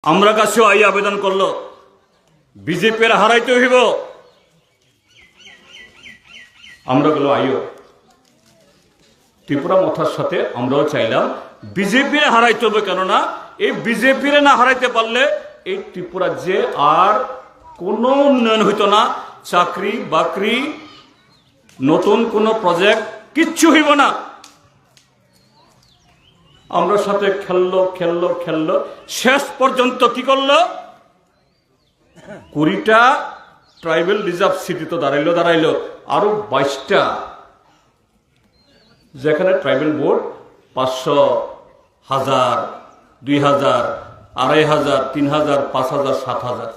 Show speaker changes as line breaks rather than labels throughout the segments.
আমরা কাছেও আই আবেদন করলো বিজেপির হারাইতে হইব। আমরা গেল আইও ত্রিপুরা মথার সাথে আমরাও চাইলাম বিজেপির হারাইতে হবে, কেননা এই বিজেপির না হারাইতে পারলে এই ত্রিপুরা যে আর কোনো উন্নয়ন হইতো না, চাকরি বাকরি নতুন কোনো প্রজেক্ট কিচ্ছু হইব না। আমরা সাথে খেললো শেষ পর্যন্ত কি করলো, 20টা ট্রাইবেল রিজার্ভ সিটি তো দাঁড়াইলো আরো 22টা, যেখানে ট্রাইবেল ভোট 500, 1000, 2000, 2500, 3000, 5000, 7000।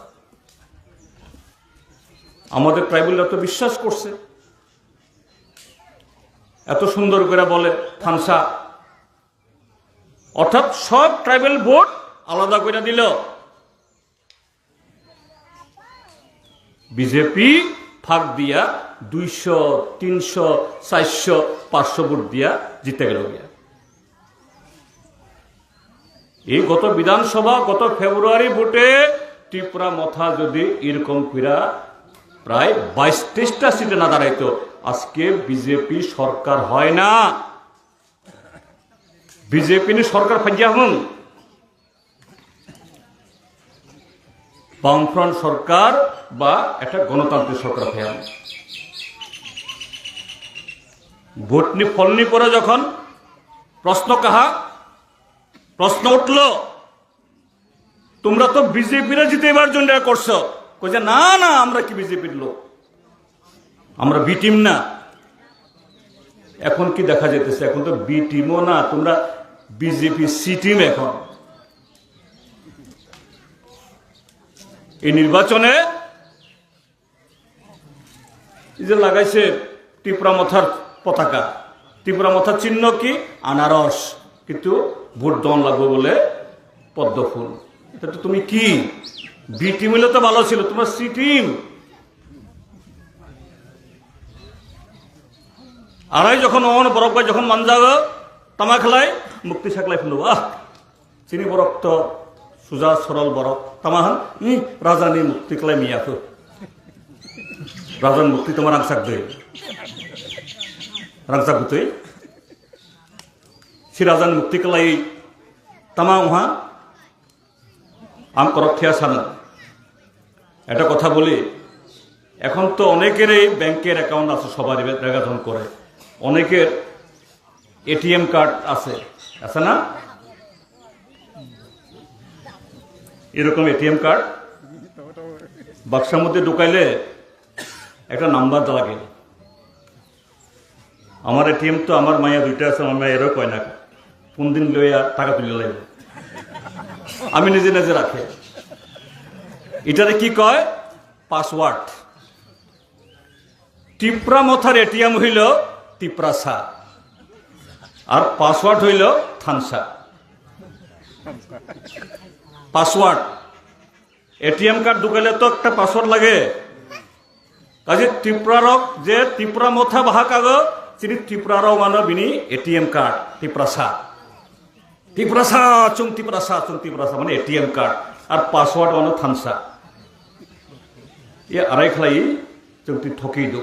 আমাদের ট্রাইবেলরা তো বিশ্বাস করছে, এত সুন্দর করে বলে থানসা, অর্থাৎ সব ট্রাইবেল ভোট আলাদা করে দিল। বিজেপি ফাঁক দিয়া 200, 300, 400, 500 ভোট দিয়া জিতে গেল। এই গত বিধানসভা গত ফেব্রুয়ারি ভোটে ত্রিপুরা মথা যদি এরকম ফিরা প্রায় 22-23টা সিটে না দাঁড়াইতো, আজকে বিজেপি সরকার হয় না। বিজেপি নি সরকার ফাইয়া হন, বামফ্রন্ট সরকার বা একটা গণতান্ত্রিক সরকার ফাইয়া। ভোট নি ফলনি পরে যখন প্রশ্ন উঠল, তোমরা তো বিজেপিরা জিতেবার জন্য করছো, কইছে না আমরা কি বিজেপির লোক, আমরা বি টিম না। এখন কি দেখা যেতেছে, এখন তো বি টিমও না, তোমরা বিজেপি সি টিম। এখন এই নির্বাচনে যে লাগাইছে ত্রিপুরা মথার পতাকা, ত্রিপুরা মথার চিহ্ন কি আনারস, কিন্তু ভোট দন লাগবে বলে পদ্ম ফুল। এটা তো তুমি কি বি টিম হলে তো ভালো ছিল, তোমরা সি টিম। আড়াই যখন বরফ গাছ যখন মান যাবে তামা খেলায় মুক্তি শাকলাই ফেলব, চিনি বরফ তো সুজা সরল বরফ তামাহান রাজানি মুক্তি কলাই মিয়াফু রাজান মুক্তি তোমার রাংসাক দই রাংসাক গুতই সি রাজান মুক্তি কলাই তামা উহা আম করক থিয়া সানা। একটা কথা বলি, এখন তো অনেকেরই ব্যাংকের অ্যাকাউন্ট আছে, সবারই দেখাশোনা করে, অনেকের এটিএম কার্ড আছে না, এরকম এটিএম কার্ড বাক্সার মধ্যে ঢুকাইলে একটা নাম্বার লাগে। আমার এটিএম তো আমার মায়া 2টা আছে, আমার মায়েরও কয় না কোন দিন লইয়া টাকা তুলে লাগবে, আমি নিজে রাখে। এটারে কি কয় পাসওয়ার্ড। ত্রিপুরা মথার এটিএম হইল ত্রিপ্রাসা, আর পাসওয়ার্ড হইল থানসা। পাসওয়ার্ড এটিএম কার্ড ঢুকাইলে তো একটা পাসওয়ার্ড লাগে, কাজে ত্রিপুরারক যে ত্রিপুরা মথা বাহা কাগ তিনি ত্রিপুরারও মানো বিনি এটিএম কার্ড ত্রিপ্রাসা চুং ত্রিপ্রাসা মানে এটিএম কার্ড, আর পাসওয়ার্ড মানো থানসা। এ আড়াই খেলাই চুং ঠকি দু